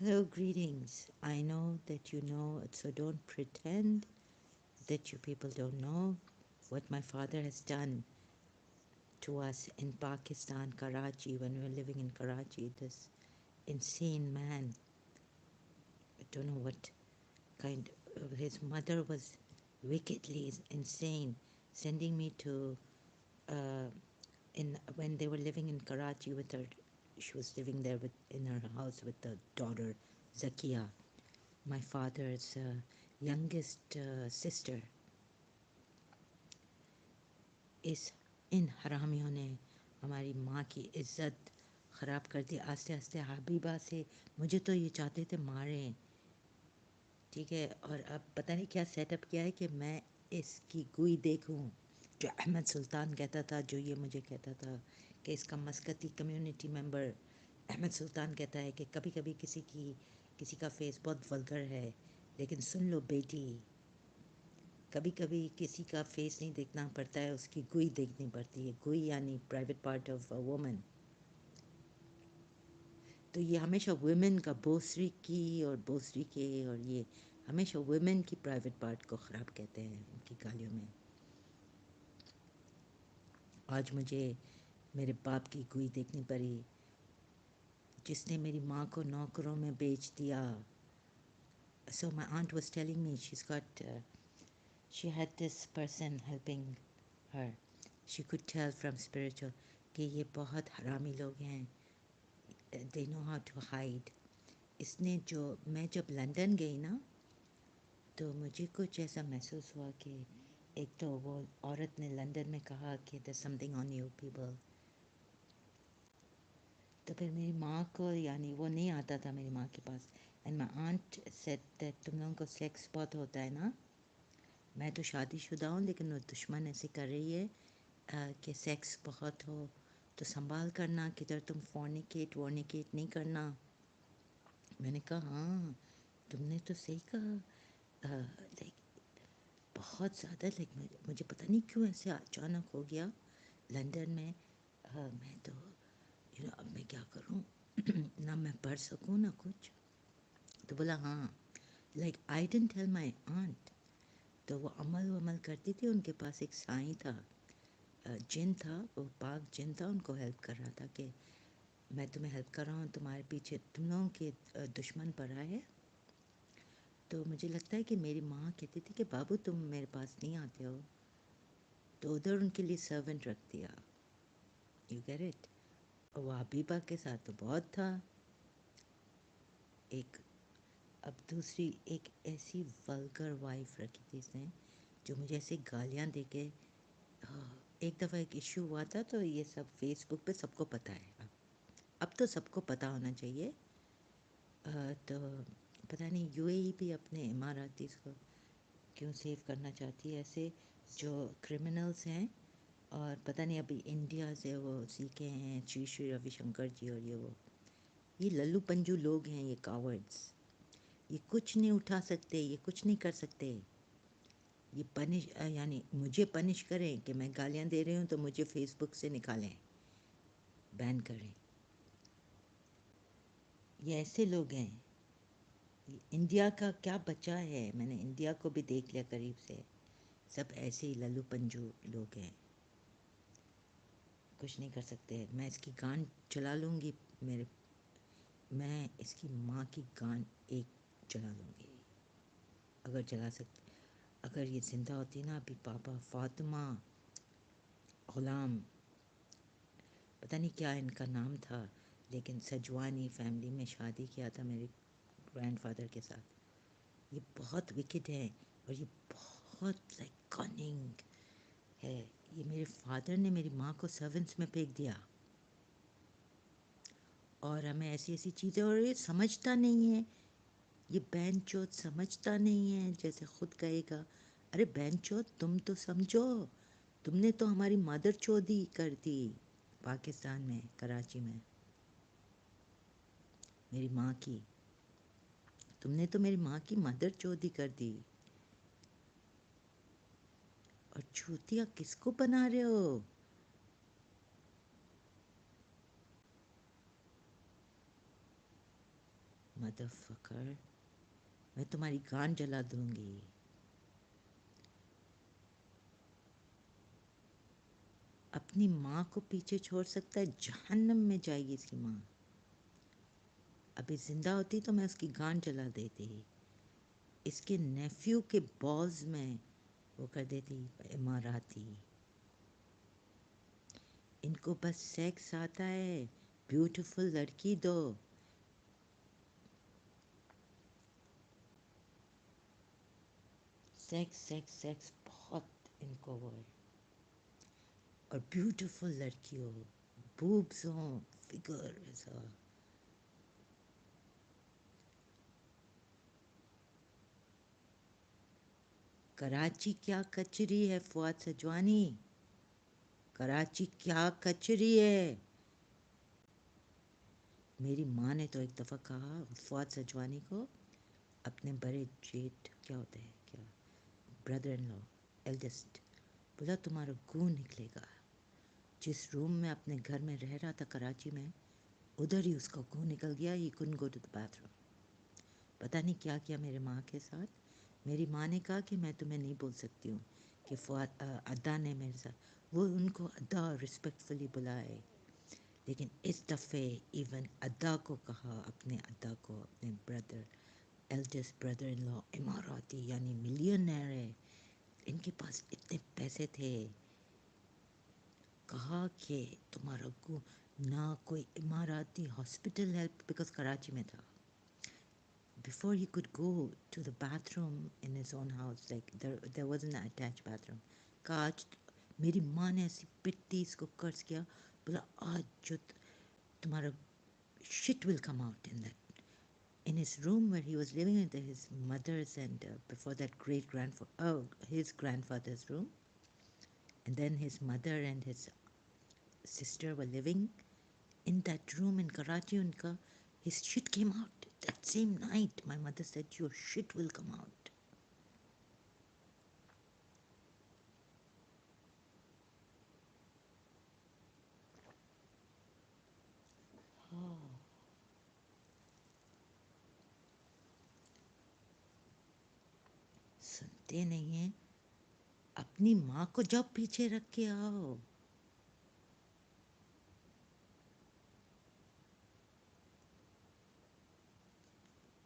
Hello, greetings. I know that you know, so don't pretend that you people don't know what my father has done to us in Pakistan, Karachi, when we were living in Karachi. This insane man, I don't know what kind of, his mother was wickedly insane, sending me to, uh, in when they were living in Karachi with her, she was living there in her house with the daughter, Zakia, my father's youngest sister. इस इन हरामियों ने हमारी माँ की इज्जत ख़राब कर दी आस्ते आस्ते हबीबा से मुझे तो ये चाहते थे मारें ठीक है और अब पता नहीं क्या सेटअप किया है कि मैं इसकी गुई देखूं जो अहमद सुल्तान कहता था जो ये मुझे कहता था कि इसका मस्कती कम्युनिटी मेंबर अहमद सुल्तान कहता है कि कभी कभी किसी का फेस बहुत वल्गर है लेकिन सुन लो बेटी कभी कभी किसी का फेस नहीं देखना पड़ता है उसकी गुई देखनी पड़ती है गुई यानी private part of a woman तो ये हमेशा वुमेन का बोसरी की और बोसरी के और ये हमेशा वुमेन की प्राइवेट पार्ट को ख़राब कहते हैं उनकी गालियों में आज मुझे मेरे बाप की गुई देखनी पड़ी जिसने मेरी माँ को नौकरों में बेच दिया so my aunt was telling me she had this person helping her she could tell from spiritual कि ये बहुत हरामी लोग हैं they know how to hide इसने जो मैं जब लंदन गई ना तो मुझे कुछ ऐसा महसूस हुआ कि एक तो वो औरत ने लंदन में कहा कि there's something on you people तो फिर मेरी माँ को यानी वो नहीं आता था मेरी माँ के पास and my aunt said that तुम लोगों को सेक्स बहुत होता है ना मैं तो शादीशुदा हूँ लेकिन वो दुश्मन ऐसे कर रही है कि सेक्स बहुत हो तो संभाल करना किधर तुम फोर्निकेट वॉर्निकेट नहीं करना मैंने कहा हाँ तुमने तो सही कहा लाइक बहुत ज़्यादा लाइक मुझे पता नहीं क्यों ऐसे अचानक हो गया लंदन में मैं तो अब मैं क्या करूं ना मैं पढ़ सकूं ना कुछ तो बोला हाँ like I didn't tell my aunt तो वो अमल वमल करती थी उनके पास एक साईं था जिन था वो पाक जिन था उनको हेल्प कर रहा था कि मैं तुम्हें हेल्प कर रहा हूँ तुम्हारे पीछे तुम लोगों के दुश्मन पड़ा है तो मुझे लगता है कि मेरी माँ कहती थी कि बाबू तुम मेरे पास नहीं आते हो तो उधर उनके लिए सर्वेंट रख दिया यू गेट इट और वो हबीबा के साथ तो बहुत था एक अब दूसरी एक ऐसी वल्गर वाइफ रखी थी इसने जो मुझे ऐसे गालियाँ दे के एक दफ़ा एक इशू हुआ था तो ये सब फेसबुक पे सबको पता है अब तो सबको पता होना चाहिए तो पता नहीं यूएई भी अपने इमाराती को क्यों सेव करना चाहती है ऐसे जो क्रिमिनल्स हैं और पता नहीं अभी इंडिया से वो सीखे हैं श्री श्री रविशंकर जी और ये लल्लू पंजू लोग हैं ये कावर्ड्स ये कुछ नहीं उठा सकते ये कुछ नहीं कर सकते ये पनिश यानी मुझे पनिश करें कि मैं गालियाँ दे रही हूँ तो मुझे फेसबुक से निकालें बैन करें ये ऐसे लोग हैं इंडिया का क्या बचा है मैंने इंडिया को भी देख लिया करीब से सब ऐसे ही लल्लू पंजू लोग हैं कुछ नहीं कर सकते मैं इसकी गान चला लूँगी मैं इसकी माँ की गान एक चला लूँगी अगर चला सकती अगर ये जिंदा होती ना अभी पापा फातिमा गुलाम पता नहीं क्या इनका नाम था लेकिन सजवानी फैमिली में शादी किया था मेरे ग्रैंडफादर के साथ ये बहुत विकेट है और ये बहुत लाइक कनिंग है ये मेरे फादर ने मेरी माँ को सर्वेंट्स में फेंक दिया और हमें ऐसी ऐसी चीज़ें और ये समझता नहीं है ये बहन चोद समझता नहीं है जैसे खुद कहेगा अरे बहन चोद तुम तो समझो तुमने तो हमारी मदर चोदी कर दी पाकिस्तान में कराची में मेरी माँ की तुमने तो मेरी माँ की मदर चोदी कर दी और चूतिया किसको बना रहे हो मदर फकर, मैं तुम्हारी गांड जला दूंगी. अपनी माँ को पीछे छोड़ सकता है, जहन्नम में जाएगी इसकी माँ. अभी जिंदा होती तो मैं उसकी गांड जला देती. इसके नेफ्यू के बॉल्स में वो कर देती इमाराती. इनको बस सेक्स आता है, ब्यूटीफुल लड़की दो. सेक्स सेक्स सेक्स बहुत इनको वो है. और ब्यूटीफुल लड़की हो, बूब्स हो, फिगर ऐसा. कराची क्या कचरी है फुआद सजवानी, कराची क्या कचरी है. मेरी माँ ने तो एक दफ़ा कहा फुआद सजवानी को, अपने बड़े जेठ क्या होते हैं क्या, ब्रदर इन लॉ, एल्डेस्ट, बोला तुम्हारा गू निकलेगा. जिस रूम में अपने घर में रह रहा था कराची में, उधर ही उसका गू निकल गया. ही couldn't go to the bathroom. पता नहीं क्या किया मेरे माँ के साथ. मेरी माँ ने कहा कि मैं तुम्हें नहीं बोल सकती हूँ कि फुआद अद्दा ने मेरे साथ, वो उनको अद्दा रिस्पेक्टफुली बुलाए. लेकिन इस दफ़े इवन अद्दा को कहा, अपने अद्दा को, अपने brother, eldest brother in law, Emirati यानी मिलियनर है, इनके पास इतने पैसे थे. कहा कि तुम्हारा को ना कोई इमाराती हॉस्पिटल है, बिकॉज कराची में था. Before he could go to the bathroom in his own house, like there wasn't an attached bathroom. कहा आज मेरी माँ ने ऐसी पिट्टी इसको कर्ज किया, बोला आज जो तुम्हारा shit will come out in that, in his room where he was living with his mother's and before that great grandfather, his grandfather's room, and then his mother and his sister were living in that room in Karachi. Unka, his shit came out that same night. My mother said, your shit will come out. Oh, सुनते नहीं हैं. अपनी माँ को जब पीछे रख के आओ.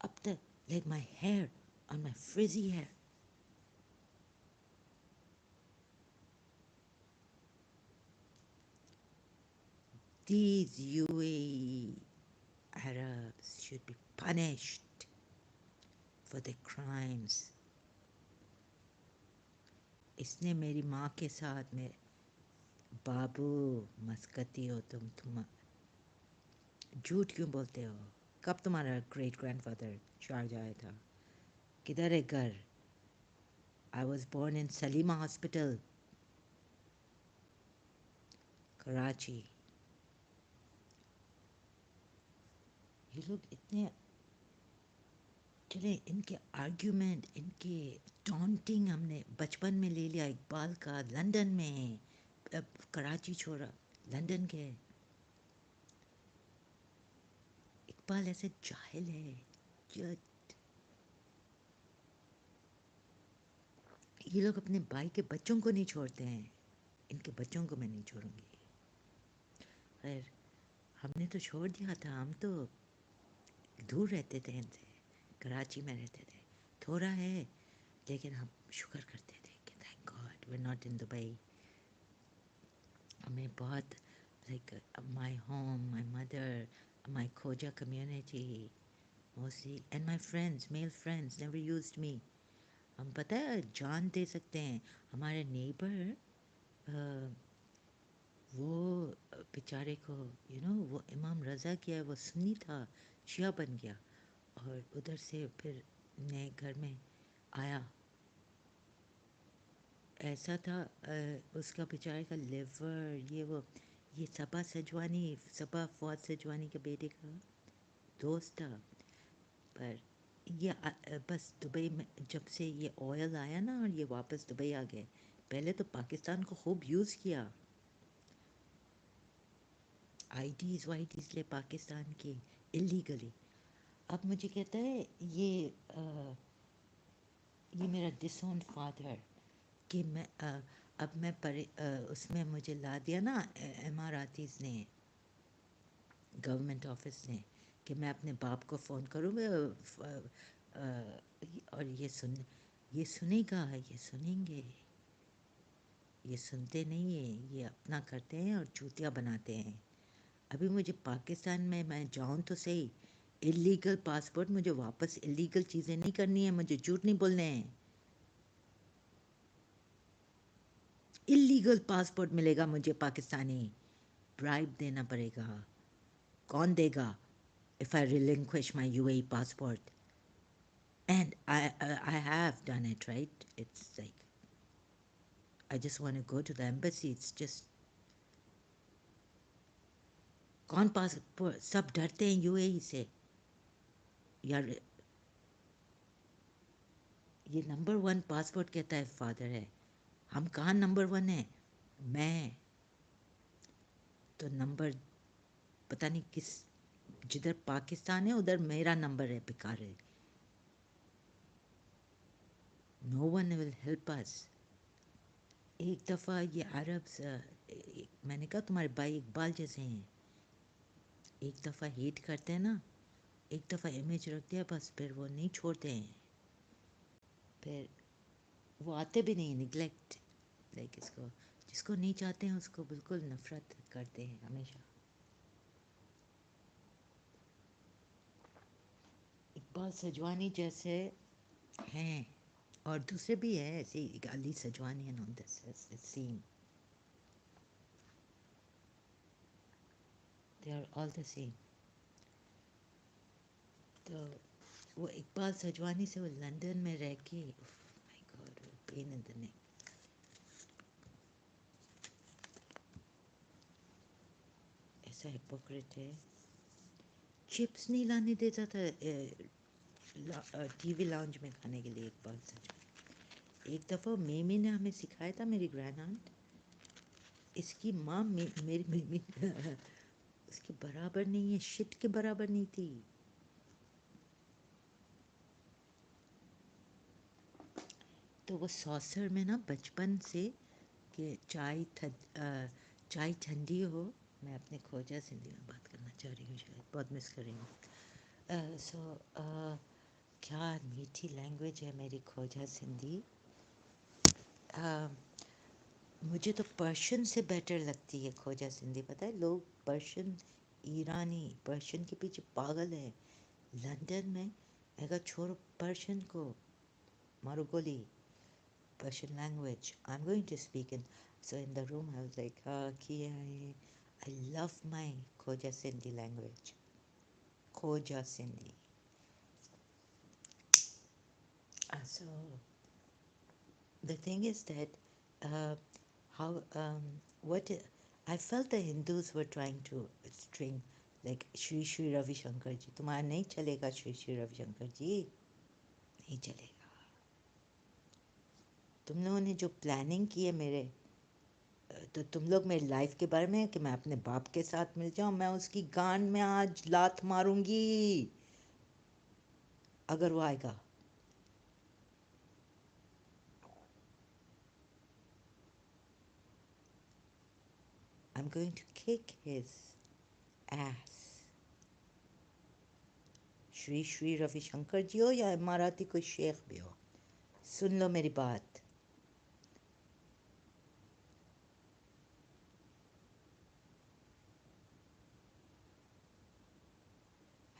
Up the, like my hair, on my frizzy hair. These UAE Arabs should be punished for their crimes. इसने मेरी माँ के साथ में, बाबू मस्कती हो तुम झूठ क्यों बोलते हो. कब तुम्हारा ग्रेट ग्रैंडफादर शारजा आया था, किधर है घर. I was born in Salima hospital, Karachi. ये लोग इतने चले, इनके आर्ग्यूमेंट, इनके टॉन्टिंग हमने बचपन में ले लिया. इकबाल का लंदन में, अब कराची छोड़ा, लंदन के. इकबाल ऐसे जाहिल है. ये ये लोग अपने भाई के बच्चों को नहीं छोड़ते हैं. इनके बच्चों को मैं नहीं छोड़ूंगी. खैर, हमने तो छोड़ दिया था. हम तो दूर रहते थे इनसे, कराची में रहते थे. थोड़ा है लेकिन हम शुक्र करते थे कि thank God we are not in Dubai. हमें बहुत like my home, my mother, my Khoja community mostly, and my friends, male friends never used me. हम पता है जान दे सकते हैं. हमारे नेबर वो बेचारे को वो इमाम रज़ा किया है, वो सुन्नी था, शिया बन गया, और उधर से फिर नए घर में आया. ऐसा था उसका बेचारे का लिवर, ये सबा सजवानी, सबा फौज सजवानी के बेटे का दोस्त था. पर ये बस दुबई में जब से ये ऑयल आया ना, और ये वापस दुबई आ गए. पहले तो पाकिस्तान को खूब यूज़ किया, आईडीज़ वाईडीज़ ले पाकिस्तान की इलीगली. اب مجھے کہتا ہے یہ میرا ڈس اون فادر کہ میں اب میں اس میں مجھے لا دیا نا اماراتیز نے، گورنمنٹ آفس نے، کہ میں اپنے باپ کو فون کروں گا اور یہ سنے گا، یہ سنیں گے، یہ سنتے نہیں ہیں، یہ اپنا کرتے ہیں اور چوتیا بناتے ہیں. ابھی مجھے پاکستان میں جاؤں تو صحیح، اللیگل پاسپورٹ، مجھے واپس اللیگل چیزیں نہیں کرنی ہیں، مجھے جھوٹ نہیں بولنے ہیں. اللیگل پاسپورٹ ملے گا مجھے پاکستانی، برائب دینا پڑے گا. کون دے گا if I relinquish my UAE passport? And I have done it, right? It's like I just want to go to the embassy. It's just کون پاسپورٹ، سب ڈرتے ہیں یو اے ای سے. یار یہ نمبر ون پاسپورٹ کہتا ہے فادر ہے، ہم کہاں نمبر ون ہیں؟ میں تو نمبر پتہ نہیں کس، جدھر پاکستان ہے ادھر میرا نمبر ہے، بیکار ہے. نو ون ول ہیلپ اس. ایک دفعہ یہ عربس، میں نے کہا تمہارے بھائی اقبال جیسے ہیں، ایک دفعہ ہیٹ کرتے ہیں نا، ایک دفعہ امیج رکھ دیا بس پھر وہ نہیں چھوڑتے ہیں، پھر وہ آتے بھی نہیں، نگلیکٹ، لائک اس کو، جس کو نہیں چاہتے ہیں اس کو بالکل نفرت کرتے ہیں ہمیشہ. اقبال سجوانی جیسے ہیں، اور دوسرے بھی ہیں ایسے، Ali Sajwani and all this same, they are all the same. تو وہ اقبال سجوانی سے وہ لندن میں رہ کے، مائی گاڈ، پین ان دا نیک. ایسا ہپوکریٹ ہے، چپس نہیں لانے دیتا تھا ٹی وی لاؤنج میں کھانے کے لیے اقبال سجوانی. ایک دفعہ میمی نے ہمیں سکھایا تھا، میری گرینڈ آنٹ، اس کی ماں میری میمی اس کے برابر نہیں ہے، شٹ کے برابر نہیں تھی. تو وہ سوسر میں نا بچپن سے کہ چائے ٹھنڈی ہو، میں اپنے کھوجا سندھی میں بات کرنا چاہ رہی ہوں، شاید بہت مس کر رہی ہوں. سو کیا میٹھی لینگویج ہے میری کھوجا سندھی. مجھے تو پرشین سے بیٹر لگتی ہے کھوجا سندھی. پتہ ہے لوگ پرشین، ایرانی پرشین کے پیچھے پاگل ہیں. لندن میں اگر چھوڑو پرشین کو، مارو گولی. Persian language. I'm going to speak in. So in the room, I was like, I love my Khoja Sindhi language. Khoja Sindhi. So the thing is that how what I felt the Hindus were trying to string like Shri Shri Ravi Shankar ji. تمہارا نہیں چلے گا Shri Shri Ravi Shankar ji. نہیں چلے گا. تم لوگوں نے جو planning کی ہے میرے، تو تم لوگ میری لائف کے بارے میں کہ میں اپنے باپ کے ساتھ مل جاؤں، میں اس کی گانڈ میں آج لات ماروں گی اگر وہ آئے گا. I'm going to kick his ass. شری شری روی شنکر جی ہو یا اماراتی کوئی شیخ بھی ہو، سن لو میری بات.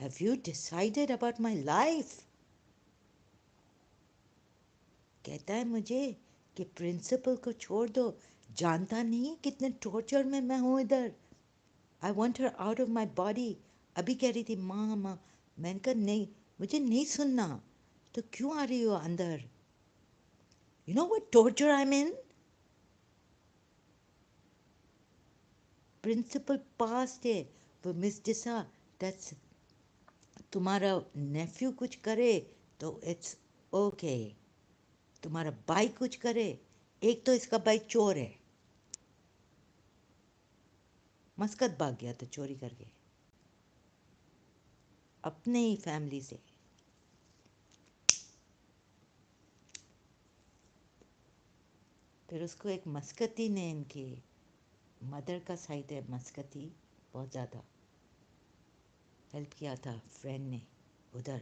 Have you decided about my life? کہتا ہے مجھے کہ پرنسپل کو چھوڑ دو، جانتا نہیں کتنے ٹارچر میں ہوں ادھر. I want her out of my body. ابھی کہہ رہی تھی ماں ماں، میں نے کہا نہیں، مجھے نہیں سننا، تو کیوں آ رہی ہو اندر؟ You know what torture I'm in? Principal پاس ہے وہ مس ڈسا، دیٹس، تمہارا نیفیو کچھ کرے تو اٹس اوکے، تمہارا بھائی کچھ کرے، ایک تو اس کا بھائی چور ہے، مسقط بھاگ گیا تو چوری کر کے. اپنے ہی فیملی سے. پھر اس کو ایک مسکتی نے ان کی مدر کا سائڈ ہے مسکتی بہت زیادہ ہیلپ کیا تھا فرینڈ نے ادھر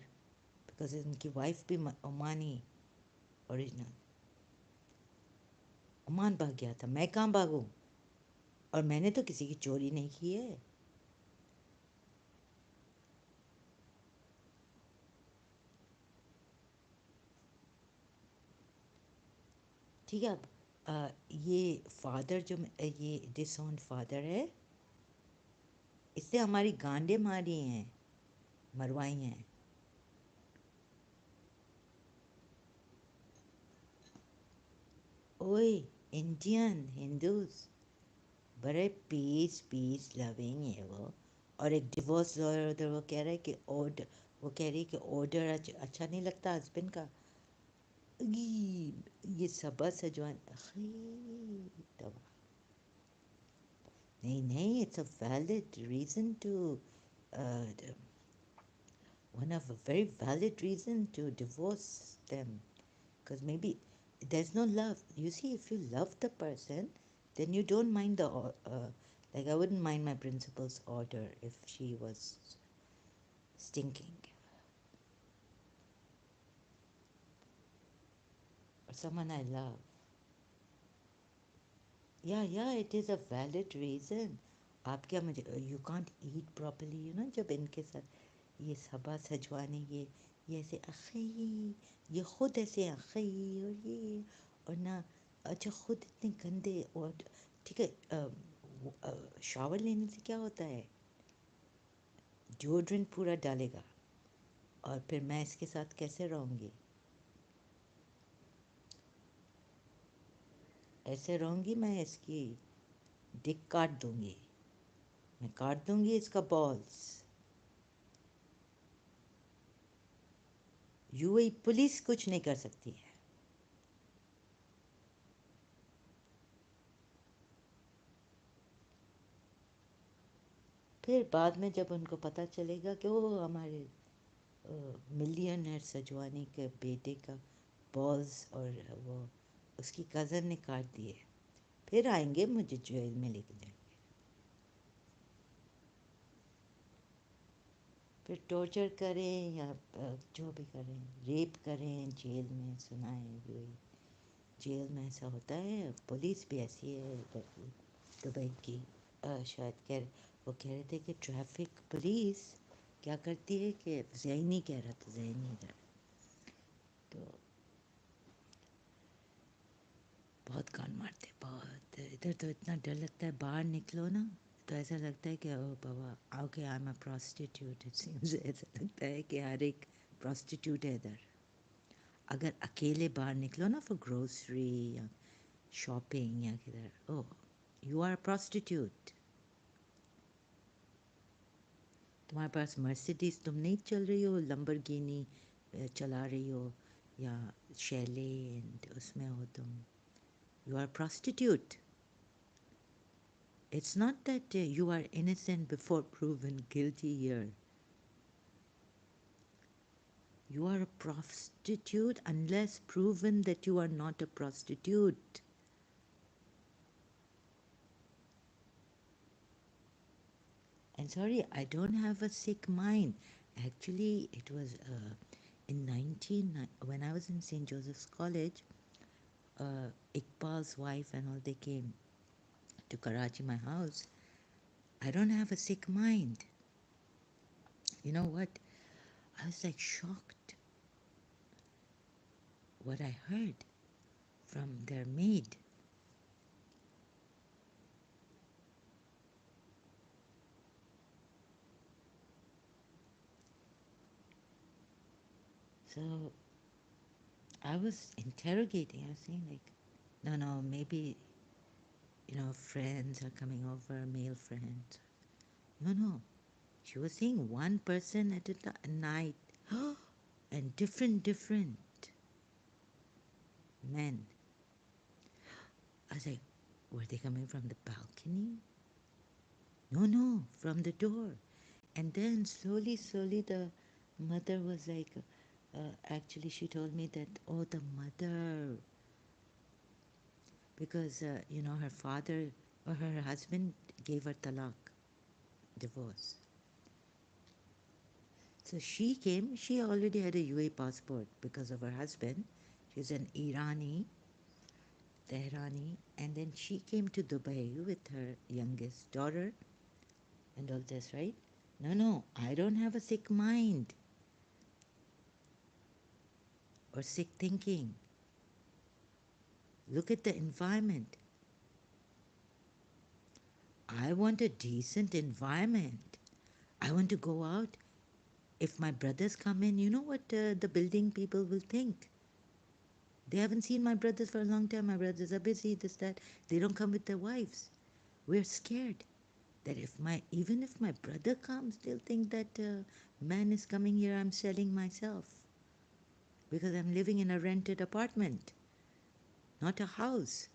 بیکاز ان کی وائف بھی عمانی اوریجنل عمان بھاگ گیا تھا. میں کہاں بھاگوں اور میں نے تو کسی کی چوری نہیں کی ہے. ٹھیک ہے. اب یہ فادر جو یہ ڈس اون فادر ہے اس نے ہماری گانڈیں ماری ہیں مروائی ہیں. اوئے انڈین ہندوز بڑے پیس لونگ ہے وہ. اور ایک ڈیورس لائر ادھر وہ کہہ رہا ہے کہ وہ کہہ رہی کہ آرڈر اچھا نہیں لگتا ہسبینڈ کا. یہ صبا سجوان نہیں نہیں it's a valid reason to one of a very valid reason to divorce them because maybe there's no love. You see, if you love the person then you don't mind the like I wouldn't mind my principal's order if she was stinking or someone I love. Yeah, it is a valid reason. آپ کیا مجھے you can't eat properly you know جب ان کے ساتھ یہ صبا سجوانی یہ ایسے اخی یہ خود ایسے اخی اور یہ اور نہ اچھا خود اتنے گندے اور ٹھیک ہے. شاور لینے سے کیا ہوتا ہے ڈیوڈرنٹ پورا ڈالے گا اور پھر میں اس کے ساتھ کیسے رہوں گی. ایسے رہوں گی میں اس کی ڈک کاٹ دوں گی. میں کاٹ دوں گی اس کا بالز. یو اے پولیس کچھ نہیں کر سکتی ہے. پھر بعد میں جب ان کو پتہ چلے گا کہ وہ ہمارے ملینئر سجوانی کے بیٹے کا بالز اور وہ اس کی کزن نے کاٹ دیے پھر آئیں گے مجھے جیل میں لے کے جائیں گے. پھر ٹارچر کریں یا جو بھی کریں ریپ کریں جیل میں سنائیں وہی جیل میں ایسا ہوتا ہے. پولیس بھی ایسی ہے ادھر کی دبئی کی. شاید وہ کہہ رہے تھے کہ ٹریفک پولیس کیا کرتی ہے کہ ذہنی کہہ رہا تھا ذہنی ادھر تو بہت کان مارتے بہت. ادھر تو اتنا ڈر لگتا ہے باہر نکلو نا تو ایسا لگتا ہے کہ او بابا اوکے آئی ایم اے پراسٹیٹیوٹ. ایسا لگتا ہے کہ ہر ایک پراسٹیٹیوٹ ہے ادھر. اگر اکیلے باہر نکلو نا فور گروسری یا شاپنگ یا کدھر او یو آر پراسٹیٹیوٹ. تمہارے پاس مرسیڈیز تم نہیں چل رہی ہو لمبرگینی چلا رہی ہو یا شیلے اس میں ہو تم you are prostitute. It's not that you are innocent before proven guilty here. You are a prostitute unless proven that you are not a prostitute. And sorry, I don't have a sick mind. Actually, it was in when I was in St. Joseph's College, Iqbal's wife and all, they came to Karachi, my house. I don't have a sick mind. You know what? I was like shocked what I heard from their maid. So I was interrogating. I was saying like, no, maybe, friends are coming over, male friends. No. She was saying one person at a night and different men. I was like, were they coming from the balcony? No, from the door. And then slowly, the mother was like, actually, she told me that, oh, the mother, because, her father or her husband gave her talaq, divorce. So she came, she already had a UAE passport because of her husband. She's an Tehrani, and then she came to Dubai with her youngest daughter and all this, right? No, no, I don't have a sick mind or sick thinking. Look at the environment. I want a decent environment. I want to go out. If my brothers come in, you know what the building people will think? They haven't seen my brothers for a long time. My brothers are busy, this, that. They don't come with their wives. We're scared that even if my brother comes, they'll think that man is coming here, I'm selling myself because I'm living in a rented apartment, not a house.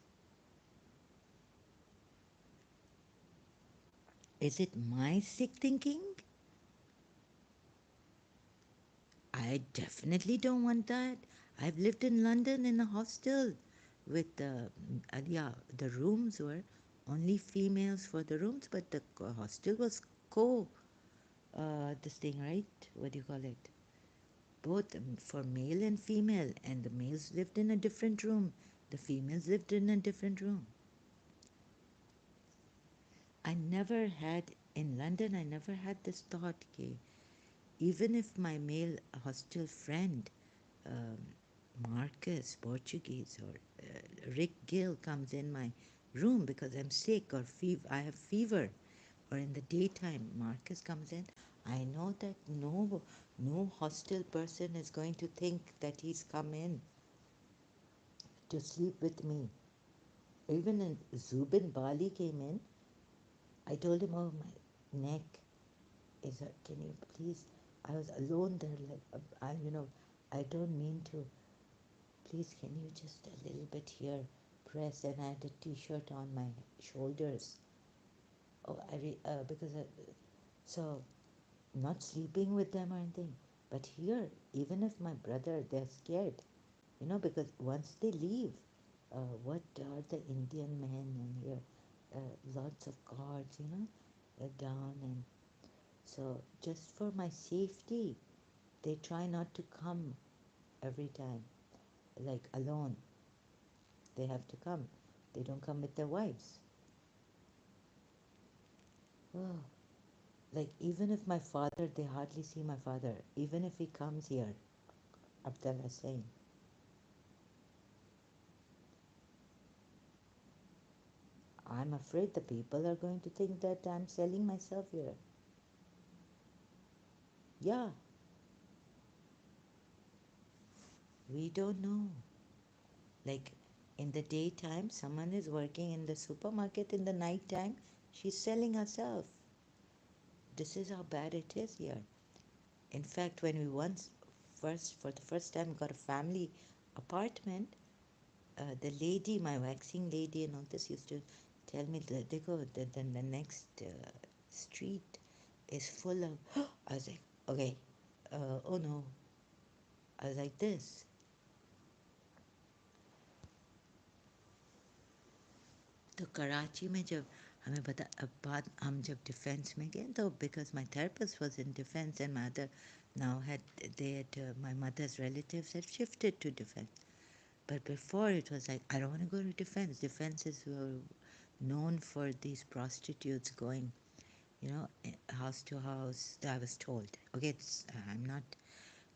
Is it my sick thinking? I definitely don't want that. I've lived in London in a hostel with yeah, the rooms were only females for the rooms, but the hostel was this thing, right? What do you call it? Both for male and female, and the males lived in a different room, the females lived in a different room. I never had in London, I never had this thought, okay, even if my male hostel friend, um, Marcus, Portuguese, or Rick Gill comes in my room because I'm sick or I have fever, or in the daytime Marcus comes in, I know that no hostel person is going to think that he's come in to sleep with me. Even when Zubin Bali came in, I told him, oh, my neck is, can you please, I was alone there, like, I don't mean to, please, can you just a little bit here press, and I had a t-shirt on my shoulders. Oh, because so not sleeping with them or anything. But here, even if my brother, they're scared, because once they leave, what are the Indian men and here, lots of guards, down, and so just for my safety, they try not to come every time, like alone. They have to come. They don't come with their wives. Oh, like even if my father, they hardly see my father. Even if he comes here, Abdul Hussain, I'm afraid the people are going to think that I'm selling myself here. Yeah, we don't know. Like in the daytime, someone is working in the supermarket. In the nighttime, she's selling herself. This is how bad it is here. In fact, when we for the first time, got a family apartment, the lady, my waxing lady, and all this used to tell me that they go, then the next street is full of. I was like, okay, oh no. I was like this. तो कराची में जब हमें बता अब बाद हम जब defence में गए तो because my therapist was in defense and my other now my mother's relatives had shifted to defense. But before it was like, I don't want to go to defense. Defense is known for these prostitutes going, house to house. I was told. Okay, I'm not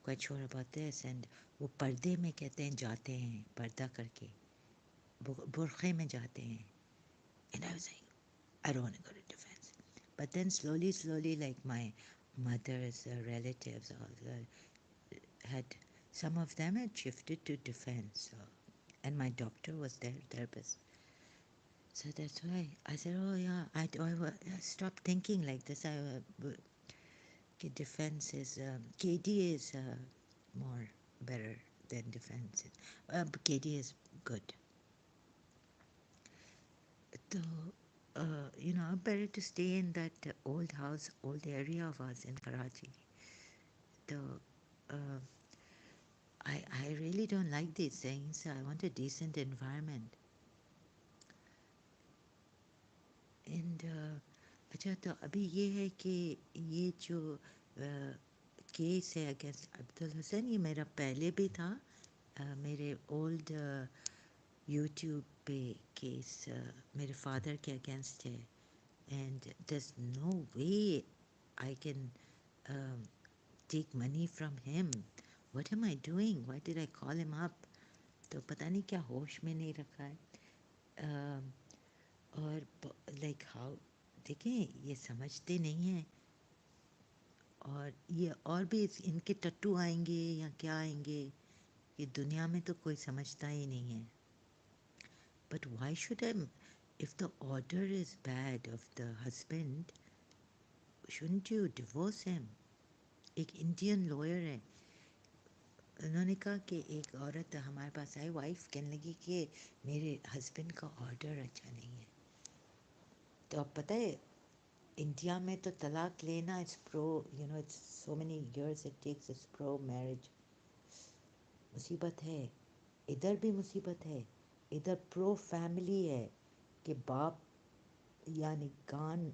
quite sure about this. And वो पर्दे में कहते हैं जाते हैं पर्दा करके बुरखे में जाते हैं. And I was like, I don't want to go to defense. But then slowly, like my mother's relatives had, some of them had shifted to defense. So, and my doctor was their therapist. So that's why I said, oh yeah, I stopped thinking like this. Defense is, KD is more better than defense. KD is good. So better to stay in that old house, old area of ours in Karachi. So uh, I really don't like these things. I want a decent environment. And اچھا تو ابھی یہ ہے کہ یہ جو case ہے against Abdul Hussain یہ میرا پہلے بھی تھا میرے اولڈ یوٹیوب پہ کیس میرے فادر کے اگینسٹ ہے and this no way I can take money from him what am I doing why did I call him up تو پتہ نہیں کیا ہوش میں نہیں رکھا ہے اور لائک ہاؤ دیکھیں یہ سمجھتے نہیں ہیں اور یہ اور بھی ان کے ٹٹو آئیں گے یا کیا آئیں گے یہ دنیا میں تو کوئی سمجھتا ہی نہیں ہے but why should I if the order is bad of the husband shouldn't you divorce him ایک انڈین لائر ہے انہوں نے کہا کہ ایک عورت ہمارے پاس آئی وائف کہنے لگی کہ میرے ہسبینڈ کا آرڈر اچھا نہیں ہے تو اب پتہ ہے انڈیا میں تو طلاق لینا it's pro it's so many years it takes it's pro marriage مصیبت ہے ادھر بھی مصیبت ہے ادھر پرو فیملی ہے کہ باپ یعنی کان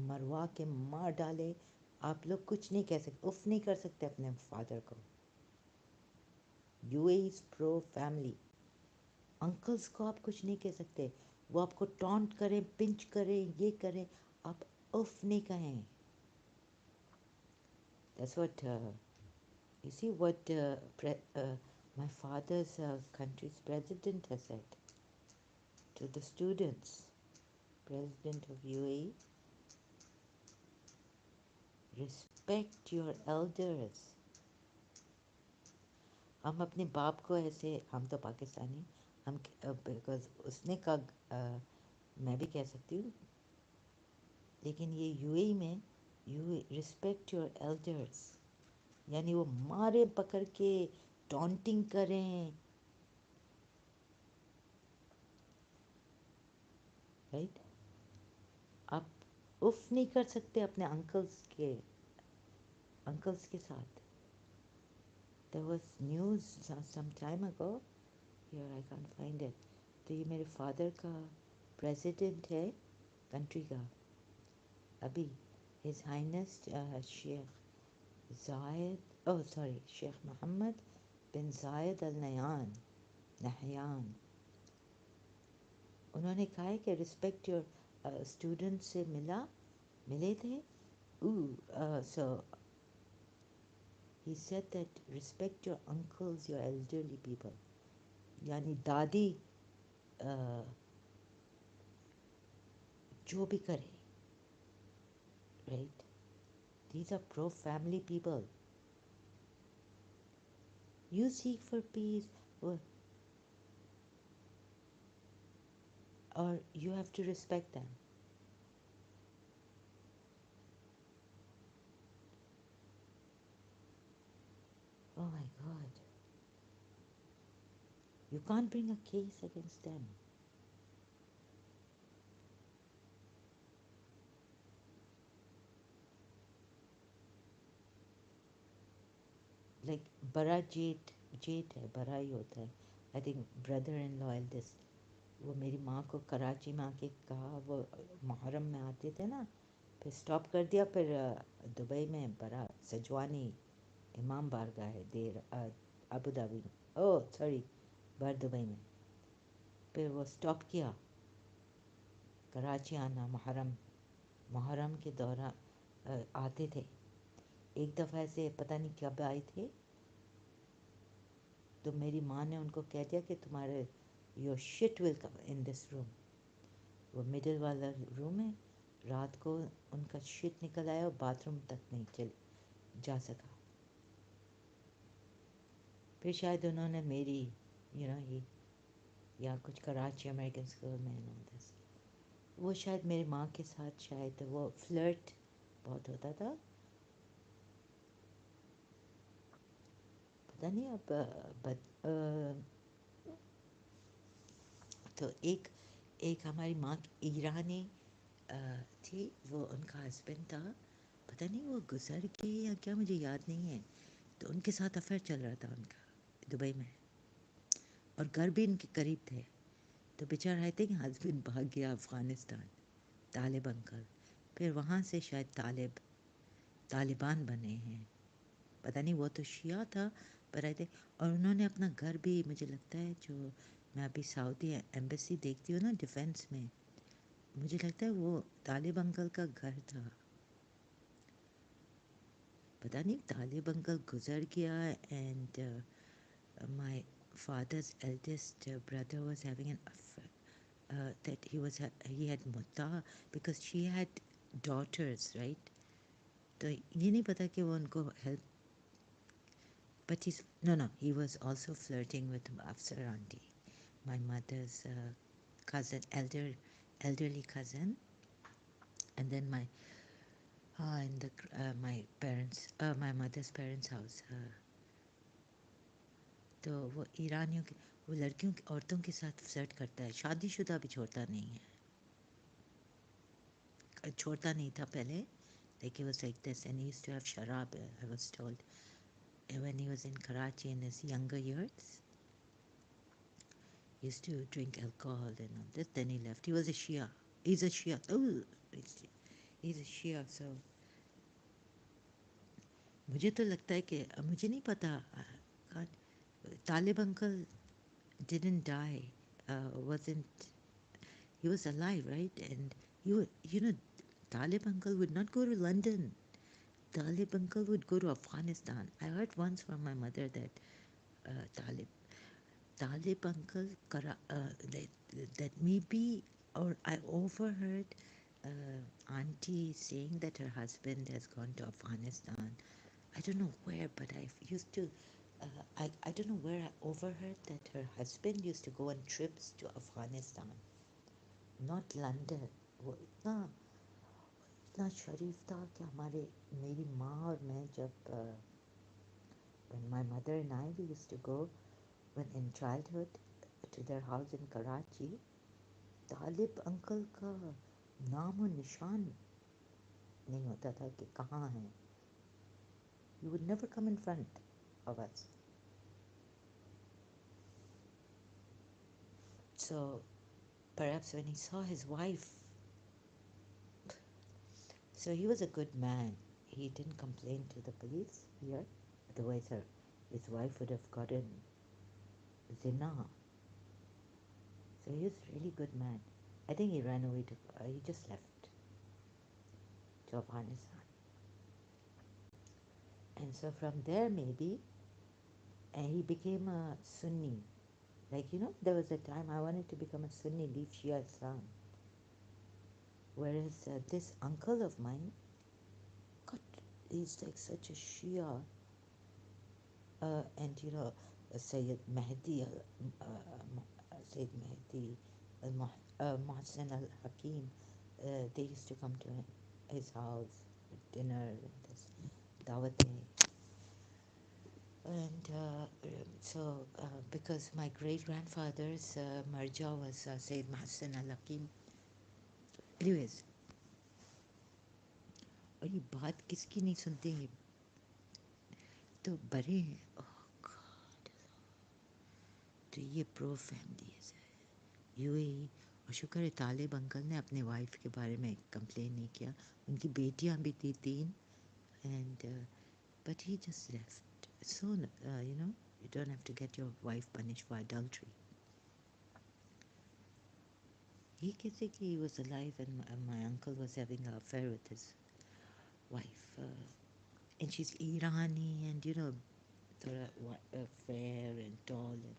مروا کے مار ڈالے آپ لوگ کچھ نہیں کہہ سکتے اف نہیں کر سکتے اپنے فادر کو you a is pro family uncles کو آپ کچھ نہیں کہہ سکتے وہ آپ کو ٹونٹ کریں پنچ کریں یہ کریں آپ اف نہیں کہیں that's what you see what my father's country's president has said to the students president of UAE respect your elders ہم اپنے باپ کو ایسے ہم تو پاکستانی ہم بیکاز اس نے کہا میں بھی کہہ سکتی ہوں لیکن یہ یو اے میں یو رسپیکٹ یور ایلڈرس یعنی وہ مارے پکڑ کے ٹونٹنگ کریں رائٹ آپ اف نہیں کر سکتے اپنے انکلس کے ساتھ there was news some time ago here I can't find it تو یہ میرے فادر کا پریزیڈنٹ ہے کنٹری کا ابھی ہز ہائنس شیخ زائد شیخ محمد بن زائد نہیان انہوں نے کہا ہے کہ رسپیکٹ یور اسٹوڈنٹ سے ملے تھے so he said that respect your uncles your elderly people یعنی دادی جو بھی کرے right these are pro family people you seek for peace or you have to respect them oh my god you can't bring a case against them like بڑا jet ہے بڑا ہی ہوتا ہے I think brother in law eldest وہ میری ماں کو کراچی میں آ کے کہا وہ محرم میں آتے تھے نا پھر اسٹاپ کر دیا پھر دبئی میں بڑا سجوانی امام بارگاہ ہے دیر ابو دھابی میں بر دبئی میں پھر وہ اسٹاپ کیا کراچی آنا محرم کے دوران آتے تھے ایک دفعہ ایسے پتہ نہیں کب آئے تھے تو میری ماں نے ان کو کہہ دیا کہ تمہارے یور شٹ ول کم ان دس روم وہ مڈل والا روم ہے رات کو ان کا شٹ نکل آیا اور باتھ روم تک نہیں جا سکا پھر شاید انہوں نے میری یا کچھ کراچی امریکن اسکول میں وہ شاید میری ماں کے ساتھ شاید وہ فلرٹ بہت ہوتا تھا پتہ نہیں اب تو ایک ہماری ماں ایرانی थी, वो उनका हस्बैंड था, पता नहीं वो गुजर गए या क्या, मुझे याद नहीं है। तो उनके साथ अफेयर चल रहा था उनका दुबई में, और घर भी इनके करीब थे। तो बेचारा आई थिंक हस्बैंड भाग गया अफ़गानिस्तान, तालिब अंकल। फिर वहाँ से शायद तालिबान बने हैं, पता नहीं। वो तो शिया था, पर आई थिंक, और उन्होंने अपना घर भी, मुझे लगता है, जो मैं अभी सऊदी एम्बेसी देखती हूँ ना डिफेंस में, मुझे लगता है वो तालिब अंकल का घर था। पता नहीं तालिब अंकल गुजर गया, and my father's eldest brother was having an affair, that he had mutta, because she had daughters, right? तो ये नहीं पता कि वो उनको help, but he was also flirting with Afsar auntie, my mother's cousin, elderly cousin, and then in the my mother's parents' house. तो वो ईरानियों के, वो लड़कियों की, औरतों के साथ फ्लर्ट करता है, शादीशुदा भी छोड़ता नहीं है, छोड़ता नहीं था पहले, like he was like this, and he used to have sharab, I was told, when he was in Karachi in his younger years. He used to drink alcohol and all this, then he left. He was a Shia. He's a Shia. Oh, he's a Shia, so मुझे तो लगता है कि मुझे नहीं पता, तालिब uncle didn't die, wasn't, he was alive, right? And you know, Talib uncle would not go to London. Talib uncle would go to Afghanistan. I heard once from my mother that Talib uncle, that maybe, or I overheard auntie saying that her husband has gone to Afghanistan. I don't know where, but I used to. I don't know where I overheard that her husband used to go on trips to Afghanistan, not London. वो इतना शरीफ था कि मेरी माँ और मैं जब when my mother and I, we used to go when in childhood to their house in Karachi, Talib uncle का नाम और निशान नहीं होता था कि कहाँ हैं. He would never come in front of us. So perhaps when he saw his wife, so he was a good man. He didn't complain to the police here. Otherwise, his wife would have gotten zina. So he was a really good man. I think he ran away he just left to Afghanistan. And so from there, maybe, and he became a Sunni. Like, there was a time I wanted to become a Sunni, leave Shia Islam. Whereas this uncle of mine, God, he's like such a Shia. And, Sayyid Mahdi, Sayyid Mahdi, Muhsin al-Hakim, they used to come to his house for dinner and this dawat. And so, because my great-grandfather's marja was Sayyid Muhsin al-Hakim. Anyways, और ये बात किसकी नहीं सुनते हैं, तो बड़े हैं. Oh God. तो ये प्रो फैमिली है यूएई. और शुक्र है तालिब अंकल ने अपने वाइफ के बारे में कंप्लेन नहीं किया. उनकी बेटियां भी थी 3, and but he just left. So you don't have to get your wife punished for adultery. He can say he was alive and my uncle was having an affair with his wife, and she's Irani, and fair and tall, and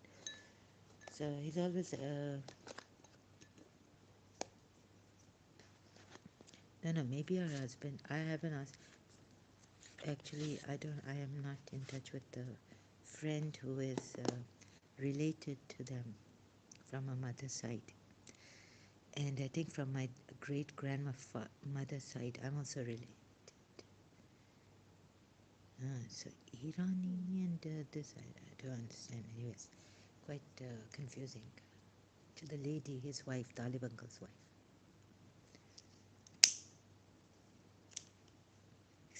so he's always no, maybe her husband. I haven't asked. Actually, I am not in touch with the friend who is related to them from a mother's side. And I think from my great-grandmother's side, I'm also related. So Irani and this, I don't understand. Anyways, quite confusing to the lady, his wife, Talib uncle's wife.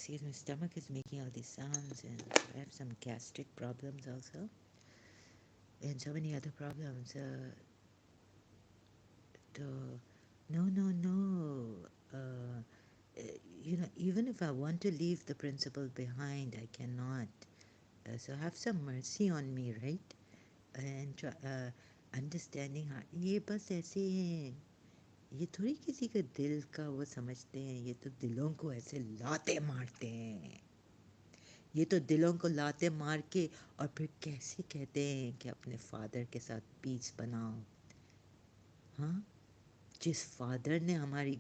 Excuse me, stomach is making all these sounds, and I have some gastric problems also, and so many other problems. So, no. Even if I want to leave the principal behind, I cannot. So have some mercy on me, right? And understanding how ये बस ऐसे हैं, ये थोड़ी किसी के दिल का वो समझते हैं, ये तो दिलों को ऐसे लाते मारते हैं, ये तो दिलों को लाते मार के और फिर कैसे कहते हैं कि अपने फादर के साथ पीस बनाओ. हाँ, जिस फादर ने हमारी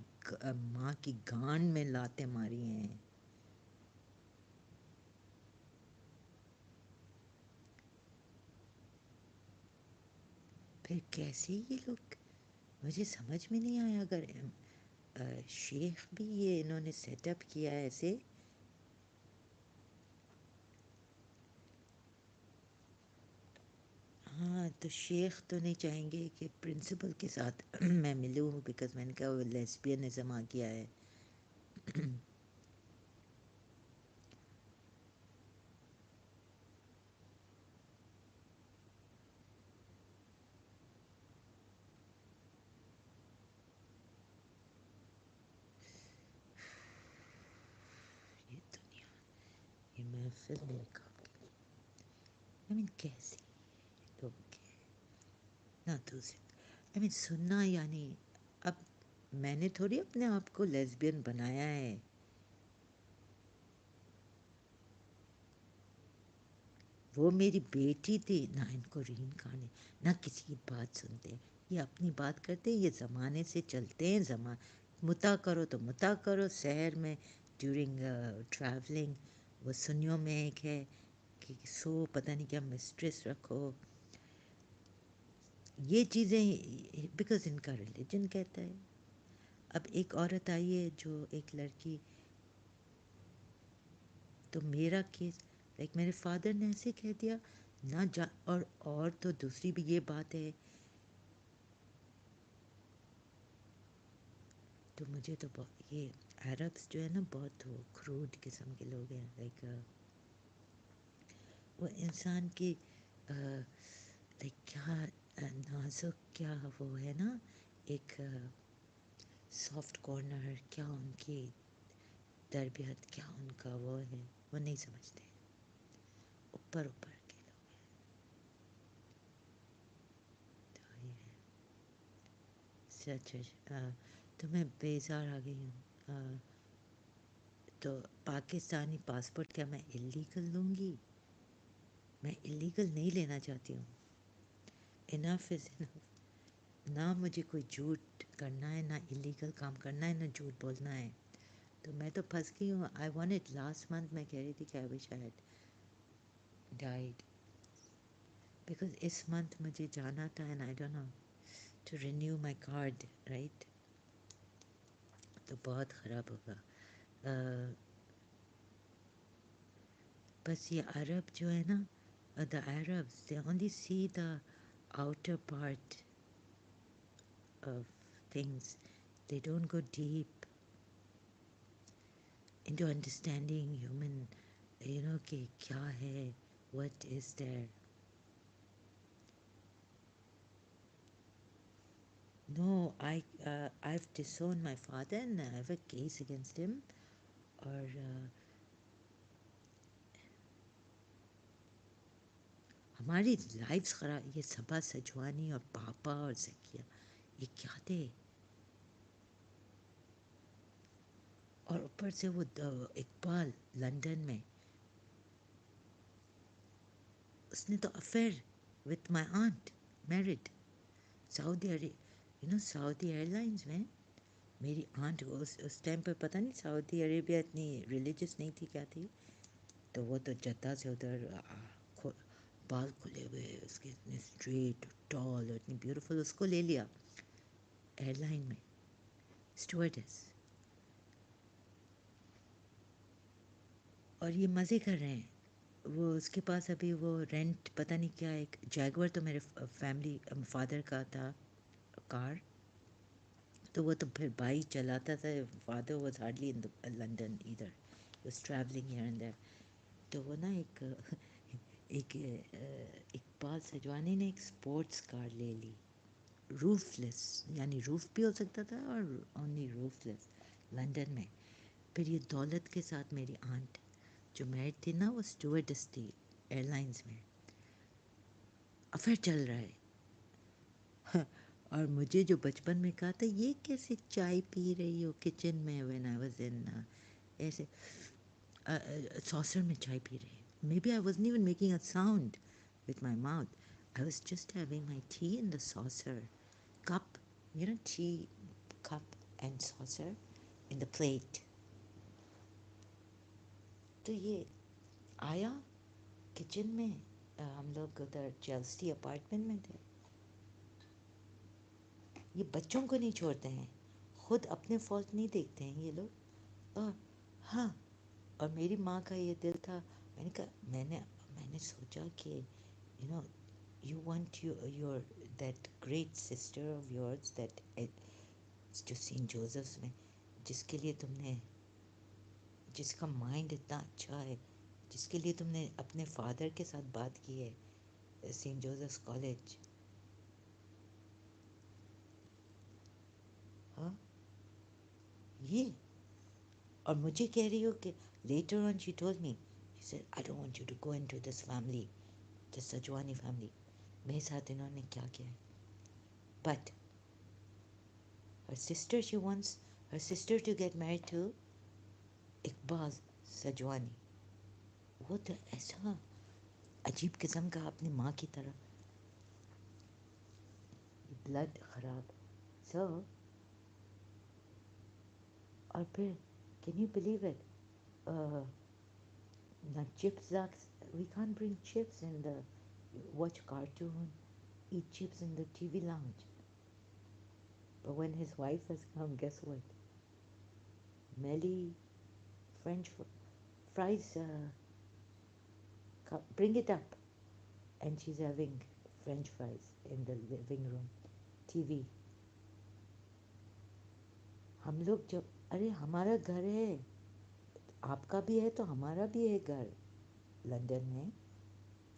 माँ की गांड में लाते मारी हैं. फिर कैसे ये लोग, मुझे समझ में नहीं आया. अगर शेख भी ये इन्होंने सेटअप किया है ऐसे, हाँ, तो शेख तो नहीं चाहेंगे कि प्रिंसिपल के साथ मैं मिलूँ, बिकॉज मैंने कहा वो लेस्बियनिज्म आ गया है. ये दुनिया, ये महफिल मेरे काम की. आई मीन कैसे लोग ना दूसरे, आई मीन सुनना, यानी अब मैंने थोड़ी अपने आप को लेस्बियन बनाया है. वो मेरी बेटी थी ना. इनको रीन खाने ना किसी की बात सुनते हैं, ये अपनी बात करते हैं, ये ज़माने से चलते हैं. मुता करो तो मुता करो. शहर में ड्यूरिंग ट्रैवलिंग वो सुनियों में एक है कि पता नहीं क्या मिस्ट्रेस रखो. ये चीज़ें बिकॉज इनका रिलीजन कहता है. अब एक औरत आई है जो एक लड़की, तो मेरा केस लाइक मेरे फादर ने ऐसे कह दिया ना जा. और तो दूसरी भी ये बात है, तो मुझे तो ये अरब्स जो है ना बहुत वो क्रूड किस्म के लोग हैं. लाइक वो इंसान की लाइक क्या नाजुक, क्या वो है ना, एक सॉफ्ट कॉर्नर, क्या उनकी तरबियत, क्या उनका वो है, वो नहीं समझते. ऊपर ऊपर के लोग. तो ये सच है. तो मैं बेजार आ गई हूँ. तो पाकिस्तानी पासपोर्ट क्या मैं इलीगल लूँगी? मैं इलीगल नहीं लेना चाहती हूँ. Enough is enough. ना मुझे कोई झूठ करना है, ना इलीगल काम करना है, ना झूठ बोलना है. तो मैं तो फंस गई हूँ. I want it last month. मैं कह रही थी कि I wish I had died, because इस मंथ मुझे जाना था and I don't know to renew my card, right. तो बहुत ख़राब होगा. बस ये अरब जो है ना, the Arabs they only see the outer part of things. They don't go deep into understanding human, कि क्या है, what is there. No, I've disowned my father and I have a case against him. और हमारी lives खराब. ये सबा सजवानी और पापा और जकिया, ये क्या थे. और ऊपर से वो इकबाल लंदन में, उसने तो affair with my aunt, married Saudi Arabia, Saudi airlines में. मेरी आंट उस टाइम पर पता नहीं सऊदी अरेबिया इतनी रिलीजियस नहीं थी, क्या थी. तो वो तो जद्दा से उधर बाल खुले हुए उसके, इतने स्ट्रेट टॉल और इतनी ब्यूटीफुल, उसको ले लिया एयरलाइन में स्टुअर्डेस. और ये मज़े कर रहे हैं. वो उसके पास अभी वो रेंट पता नहीं क्या, एक जैगवर तो मेरे फैमिली फादर का था कार. तो वो तो फिर भाई चलाता था. Father was hardly in London इधर. was traveling here and there. تو وہ نا ایک اقبال سجوانی نے ایک اسپورٹس کار لے لی, روف لیس, یعنی روف بھی ہو سکتا تھا اور اونلی روف لیس, لنڈن میں. پھر یہ دولت کے ساتھ میری آنٹ جو میرڈ تھی نا, وہ اسٹوارڈس تھی ایئر لائنس میں. افیئر چل رہا ہے. اور مجھے جو بچپن میں کہا تھا یہ کیسے چائے پی رہی ہو کچن میں, وین آئی واز ان ایسے saucer میں چائے پی رہی. Maybe I wasn't even making a sound with my mouth. I was just having my tea in the saucer cup, you know, tea cup and saucer in the plate. تو یہ آیا kitchen میں, ہم لوگ ادھر چیلسی اپارٹمنٹ میں تھے. یہ بچوں کو نہیں چھوڑتے ہیں, خود اپنے فالٹ نہیں دیکھتے ہیں یہ لوگ. ہاں, اور میری ماں کا یہ دل تھا. میں نے کہا میں نے سوچا کہ you know you want your that great sister of yours that جو سینٹ جوزفس میں, جس کے لیے تم نے, جس کا مائنڈ اتنا اچھا ہے, جس کے لیے تم نے اپنے فادر کے ساتھ بات کی ہے سینٹ جوزفس کالج. ہاں یہ, اور مجھے کہہ رہی ہو کہ later on she told me, she said I don't want you to go into this family, the Sajwani family. میرے ساتھ انہوں نے کیا کیا ہے. But her sister, she wants her sister to get married to Iqbal سجوانی. وہ تو ایسا عجیب قسم کا اپنی ماں کی طرح بلڈ خراب. سو اور پھر can you believe it, now chips, we can't bring chips in the watch cartoon, eat chips in the TV lounge. But when his wife has come, guess what? Melly French fries, bring it up. And she's having French fries in the living room, TV. ہم لوگ جب, ارے ہمارا گھر ہے, آپ کا بھی ہے تو ہمارا بھی ہے گھر لندن میں.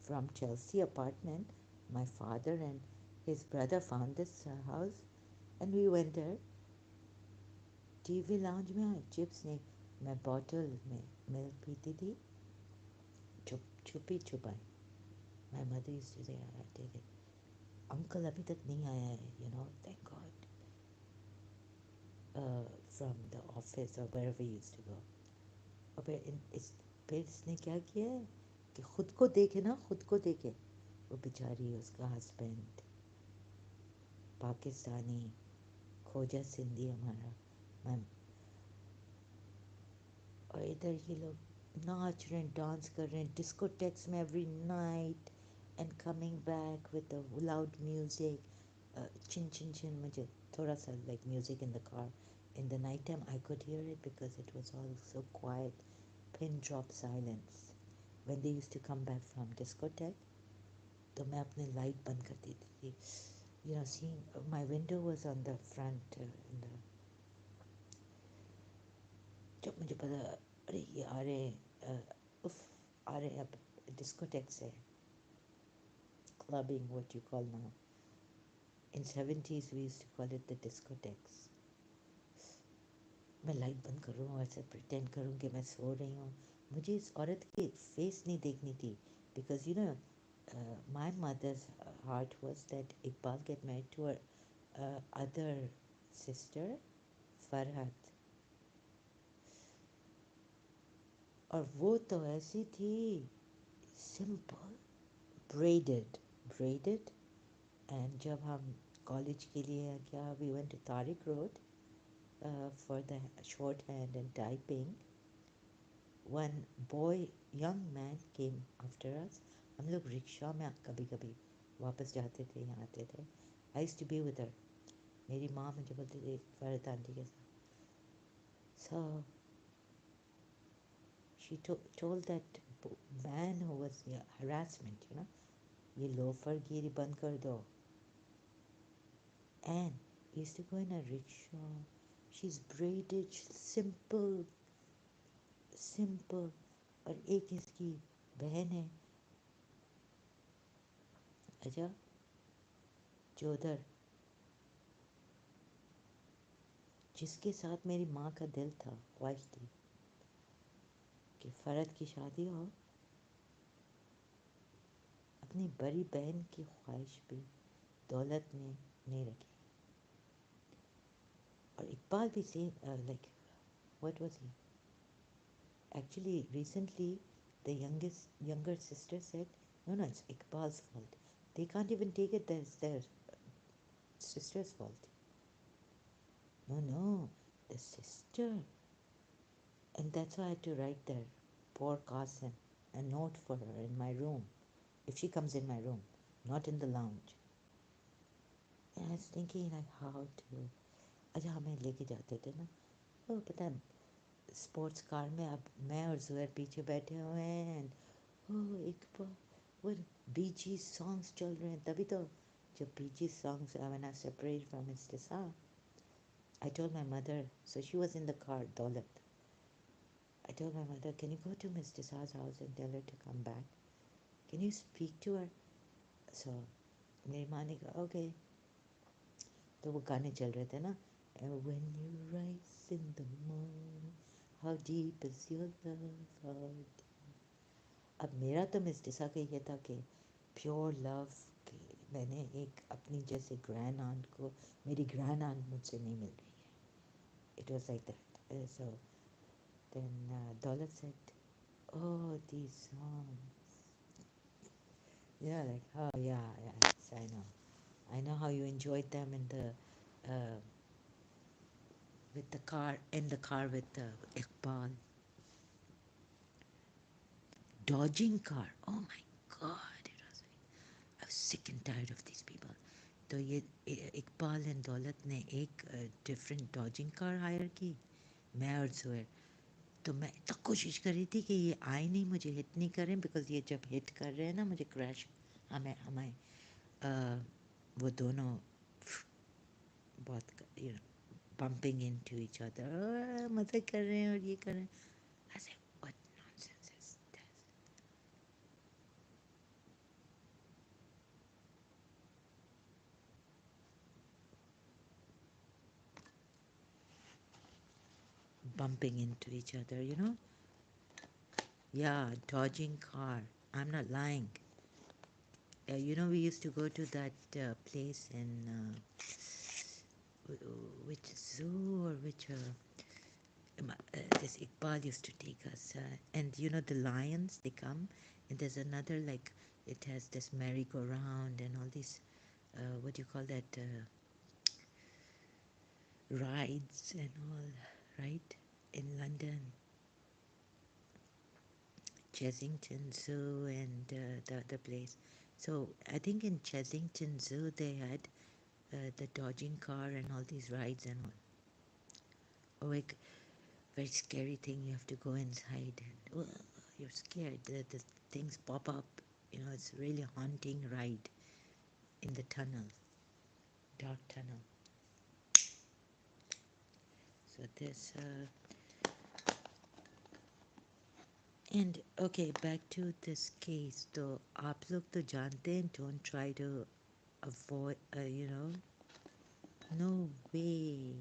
From Chelsea apartment, my father and his brother found this house and we went there. TV lounge میں چپس نہیں, میں بوٹل میں ملک پیتی تھی چھپی چھپائی. My mother used to say, I take it. Uncle ابھی تک نہیں آیا ہے, you know, thank God, from the office or wherever he used to go. اور پھر اس نے کیا کیا ہے کہ خود کو دیکھے نا, خود کو دیکھے. وہ بیچاری, اس کا ہسبینڈ پاکستانی, کھوجا سندھی ہمارا, اور ادھر یہ لوگ ناچ رہے ہیں, ڈانس کر رہے ہیں ڈسکو ٹیکس میں every night, and coming back with loud music. چن چن چن, مجھے تھوڑا سا like music in the car. In the night time I could hear it because it was all so quiet, pin drop silence. When they used to come back from discotheque, تو میں اپنے light بند کر دیتی تھی. You know, seeing my window was on the front, جب مجھے پتا, ارے یہ آ رہے ہیں, آ رہے ہیں اب ڈسکوٹیک سے, clubbing, what you call now. In 70s we used to call it the discotheques. میں لائٹ بند کروں, ایسے پریٹینڈ کروں کہ میں سو رہی ہوں. مجھے اس عورت کی فیس نہیں دیکھنی تھی, because you know my mother's heart was that Iqbal get married to her other sister, Farhat. اور وہ تو ایسی تھی سمپل, braided. اینڈ جب ہم کالج کے لیے کیا, we went to Tariq Road for the shorthand and typing. One boy, young man came after us. ہم لوگ رکشا میں کبھی کبھی واپس جاتے تھے, یہاں آتے تھے. I used to be with her. میری ماں مجھے بولتی تھی فرحت آنٹی کے ساتھ. So she told that man who was harassment, you know, یہ لوفر گیری بند کر دو. And used to go in a rickshaw. She's braided, simple, simple. और एक इसकी बहन है, अच्छा, जो उधर, जिसके साथ मेरी माँ का दिल था, ख्वाहिश थी कि फ़रद की शादी हो, अपनी बड़ी बहन की ख्वाहिश भी दौलत ने नहीं रखी। और इकबाल भी same, like what was he actually recently, the younger sister said, no, no, it's Iqbal's fault. They can't even take it that it's their sister's fault. No, no, the sister. And that's why I had to write there, poor Qasim, a note for her in my room, if she comes in my room, not in the lounge. And I was thinking like how to, अच्छा हमें लेके जाते थे ना, वो पता है sports car में, अब मैं और जुहैर पीछे बैठे हुए हैं, ओह इकबाल, वो बीची सॉन्ग्स चल रहे हैं, तभी तो जब बीची songs, when I separated from Mr. Sa, I told my mother, so she was in the car, Daulat. I told my mother, can you go to Mr. Sa's house and tell her to come back? Can you speak to her? So मेरी माँ ने कहा okay, तो वो गाने चल रहे थे ना, and when you rise in the morning, how deep is your love, how deep. अब मेरा तो मिस्टिसा का ये था कि प्योर लव, कि मैंने एक अपनी जैसे ग्रैंड आंट को, मेरी ग्रैंड आंट मुझसे नहीं मिल रही है, it was like that. So then Daulat said, oh these songs, yeah, like oh yeah, yes, I know how you enjoyed them in the uh, with the car, in the car with Iqbal. Dodging car, oh my god, it was, I was sick and tired of these people. तो ये Iqbal and दौलत ने एक different dodging car hire की, मैं और Zuhair. तो मैं तक कोशिश कर रही थी कि ये आए नहीं, मुझे हिट नहीं करें, बिकॉज ये जब हिट कर रहे हैं ना मुझे क्रैश, हमें हमें वो दोनों बहुत you know bumping into each other, मज़े कर रहे हैं और ये कर रहे हैं. I said, what nonsense is this? Bumping into each other, you know? Yeah, dodging car. I'm not lying. You know, we used to go to that place in which zoo or which this Iqbal used to take us, and you know the lions, they come, and there's another, like, it has this merry-go-round and all these what do you call that, rides and all, right, in London, Chesington Zoo and the other place. So I think in Chesington Zoo they had the dodging car and all these rides and all. Oh, like very scary thing. You have to go inside and you're scared. The things pop up. You know, it's really a haunting ride in the tunnel, dark tunnel. So this and okay, back to this case. तो आप लोग तो जानते हैं, don't try to avoid. You know, no way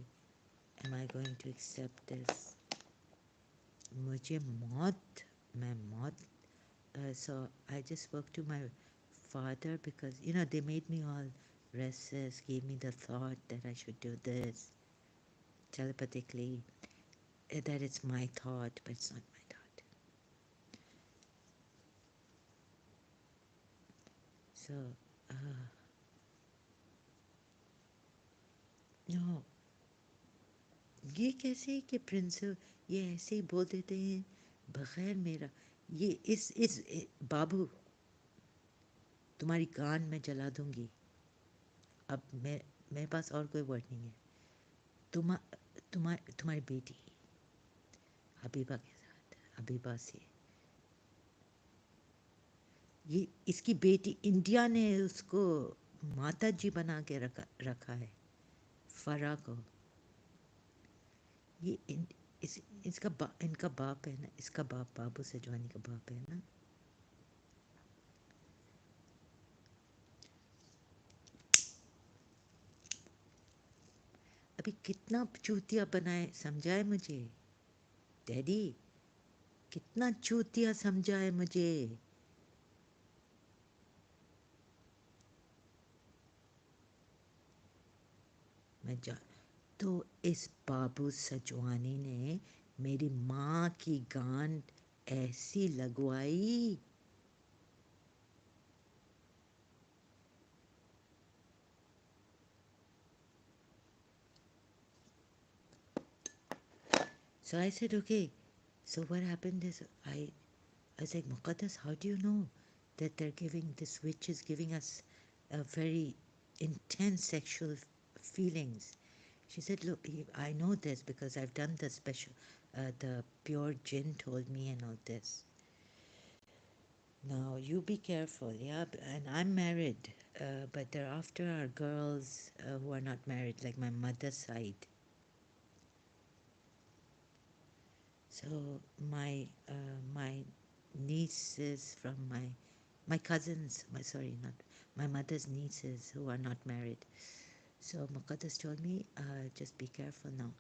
am I going to accept this. मुझे मौत, मैं मौत. So I just spoke to my father because you know they made me all restless, gave me the thought that I should do this telepathically, that it's my thought, but it's not my thought. So no, ये कैसे कि principal ये ऐसे ही बोल देते हैं बगैर मेरा, ये इस बाबू तुम्हारी कान में जला दूंगी. अब मैं, मेरे पास और कोई वर्ड नहीं है. तुम तुम्हारी बेटी हबीबा के साथ, हबीबा से, ये इसकी बेटी, इंडिया ने उसको माता जी बना के रखा है, फरा को. ये इनका बाप है ना, इसका बाप बाबू सजवानी का बाप है ना. अभी कितना चूतिया बनाए समझाए मुझे डैडी, कितना चूतिया समझाए मुझे. मैं जा तो इस बाबू सजवानी ने मेरी माँ की गांड ऐसी लगवाई. So I said, okay. So what happened is I was like, Muqaddas, how do you know that they're giving, this witch is giving us a very intense sexual feelings? She said, look, I know this because I've done the special, the pure jinn told me and all this. Now, you be careful, yeah? And I'm married, but thereafter are girls who are not married, like my mother's side. So my nieces from my cousins, not my mother's nieces who are not married. So Muqaddas told me, just be careful now.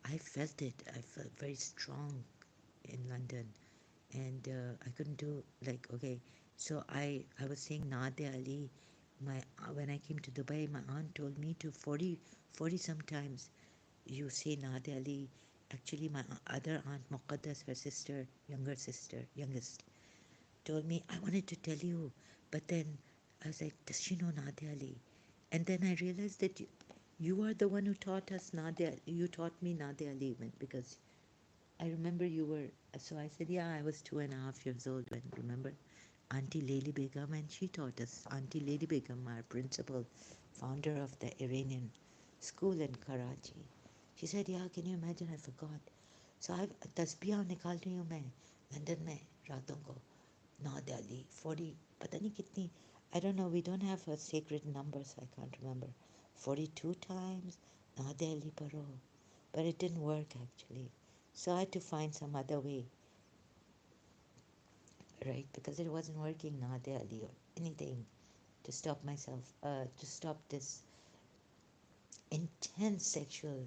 I felt it. I felt very strong in London, and I couldn't do like okay. So I was saying Nadia Ali. My when I came to Dubai, my aunt told me to 40 sometimes you say Nadia Ali. Actually, my other aunt Muqaddas, her sister, younger sister, youngest, told me I wanted to tell you, but then I was like, does she know Nadia Ali? And then I realized that you are the one who taught us Nadia. You taught me Nadia Ali because I remember you were. So I said, yeah, I was 2.5 years old when, remember, Auntie Lady Begum, and she taught us. Auntie Lady Begum, our principal, founder of the Iranian school in Karachi. She said, yeah, can you imagine? I forgot. So I तस्बीह निकाल रही हूँ मैं London में रातों को Nadia Ali 40 पता नहीं कितनी. I don't know, we don't have a sacred number, so I can't remember. 42 times Nadia Ali paro, but it didn't work actually. So I had to find some other way, right? Because it wasn't working, Nadia Ali or anything, to stop myself, to stop this intense sexual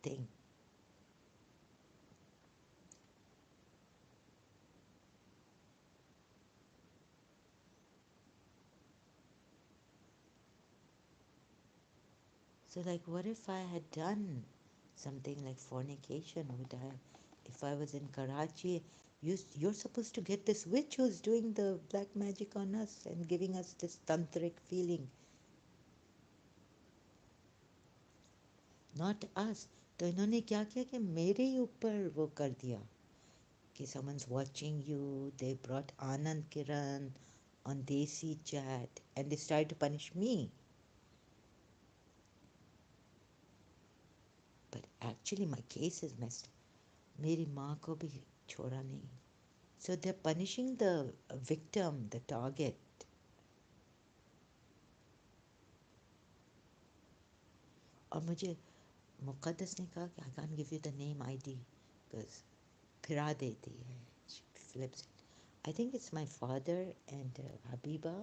thing. So, like, what if I had done something like fornication? Would I, if I was in Karachi, you're supposed to get this witch who's doing the black magic on us and giving us this tantric feeling. Not us. तो इन्होंने क्या किया कि मेरे ही ऊपर वो कर दिया कि someone's watching you. They brought Anand Kiran on Desi chat and they started to punish me. But actually my case is messed up. मेरी माँ को भी छोड़ा नहीं. So they're punishing the victim, the target. और मुझे मुक़द्दस ने कहा कि I can't give you the name ID because फिरा देती है. She flips it. I think it's my father and Habiba.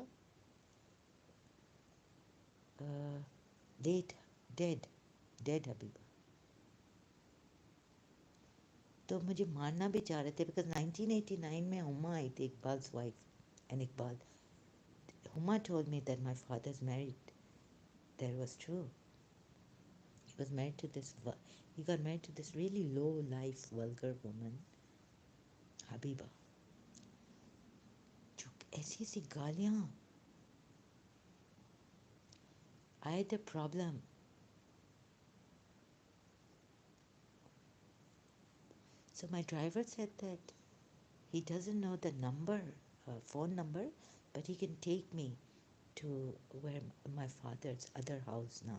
Uh, late, dead Habiba. तो मुझे मारना भी चाह रहे थे because 1989 में हुमा आई थी इकबाल's wife and Iqbal. Huma told me that my father's married. That was true. He was married to this. He got married to this really low life, vulgar woman, Habiba. जो ऐसी सी गालियाँ. I had a problem. So my driver said that he doesn't know the number, phone number, but he can take me to where my father's other house now.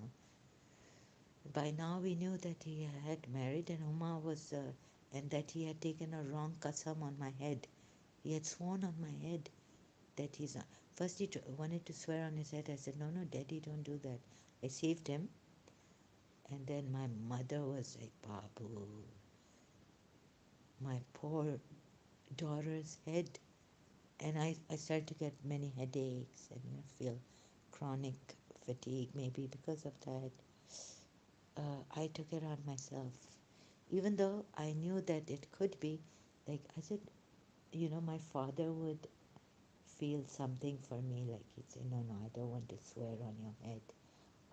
By now we knew that he had married and Uma was, and that he had taken a wrong qasam on my head. He had sworn on my head that he's not. First he wanted to swear on his head. I said, no, Daddy, don't do that. I saved him. And then my mother was like, Babu, my poor daughter's head. And I started to get many headaches and feel chronic fatigue, maybe because of that. I took it on myself, even though I knew that it could be. Like I said, my father would feel something for me, like he'd say, no, I don't want to swear on your head.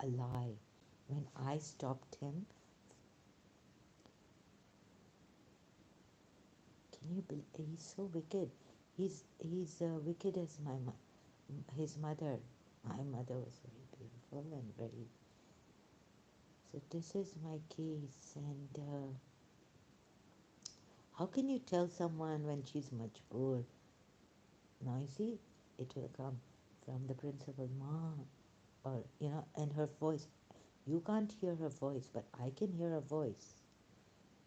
A lie. When I stopped him, can you believe, he's so wicked. He's wicked as his mother. My mother was very beautiful and very. So this is my case, and how can you tell someone when she's majboor, noisy? It will come from the principal, Ma, or and her voice. You can't hear her voice, but I can hear her voice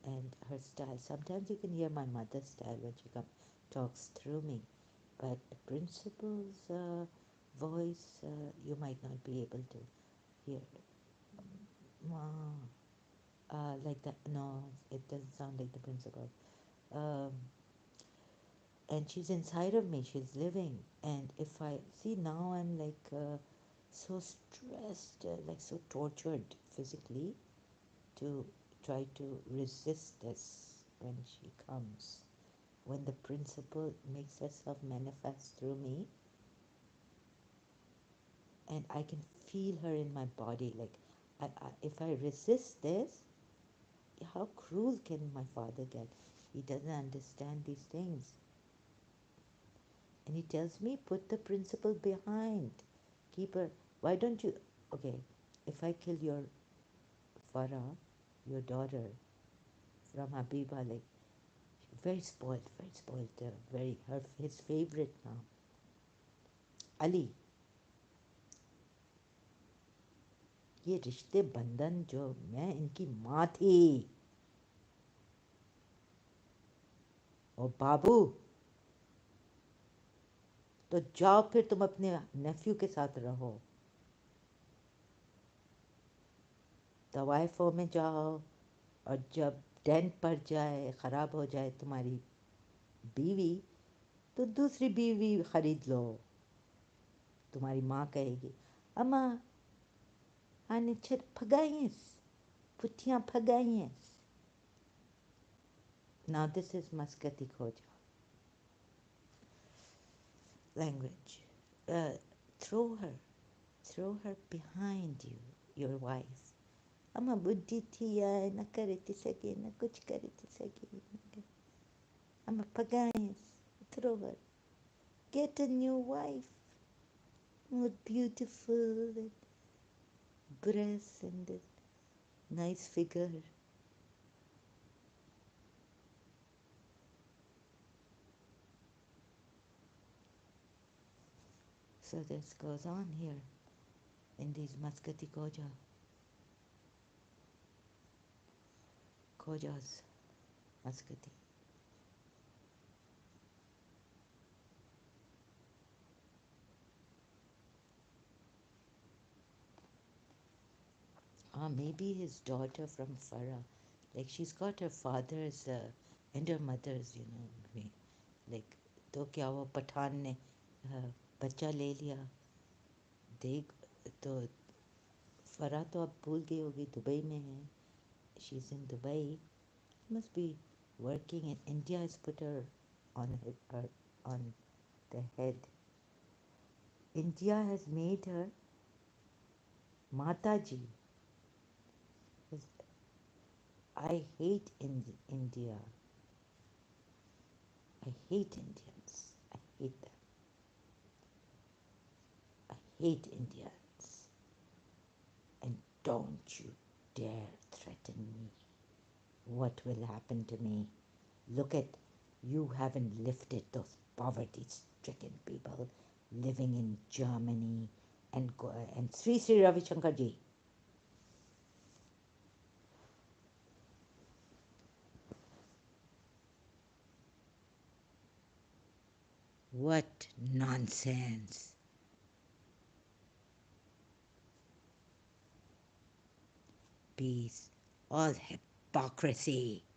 and her style. Sometimes you can hear my mother's style when she talks through me, but the principal's voice, you might not be able to hear. Ma, like that. No, it doesn't sound like the principal. Um, and she's inside of me. She's living, and if I see now, I'm like so stressed, like so tortured physically to try to resist this when she comes. When the principal makes herself manifest through me, and I can feel her in my body. Like, if I resist this, how cruel can my father get? He doesn't understand these things. And he tells me, put the principal behind. Keep her. Why don't you? Okay, if I kill your Farah, your daughter, from Habiba, like, very spoiled, his favorite now. Ali, ये रिश्ते बंधन जो मैं इनकी माँ थी और बाबू तो जाओ फिर तुम अपने नेफ्यू के साथ रहो तवाइफों में जाओ और जब डेंट पड़ जाए ख़राब हो जाए तुम्हारी बीवी तो दूसरी बीवी खरीद लो तुम्हारी माँ कहेगी अम्मा आने छर फगाइस पुठियाँ फगाइस now this is Muscati Khoja language uh, throw her behind you your wife अम्मा बुद्धि थी या न करे सके न कुछ करे सके अम्मा pagains throw her get a new wife more beautiful and breasts and a nice figure. So this goes on here in these Muscati Khojas, Muscati. Maybe his daughter from Farah. Like she's got her father's and her mother's, like तो क्या वो पठान ने बच्चा ले लिया देख तो फरा तो अब भूल गई होगी दुबई में है she's in Dubai must be working and India has put her her on the head. India has made her Mataji. I hate India. I hate Indians. I hate them. I hate Indians. And don't you dare threaten me. What will happen to me? Look at, you haven't lifted those poverty-stricken people living in Germany and Sri Sri Ravi Shankar ji. What nonsense. peace. All hypocrisy.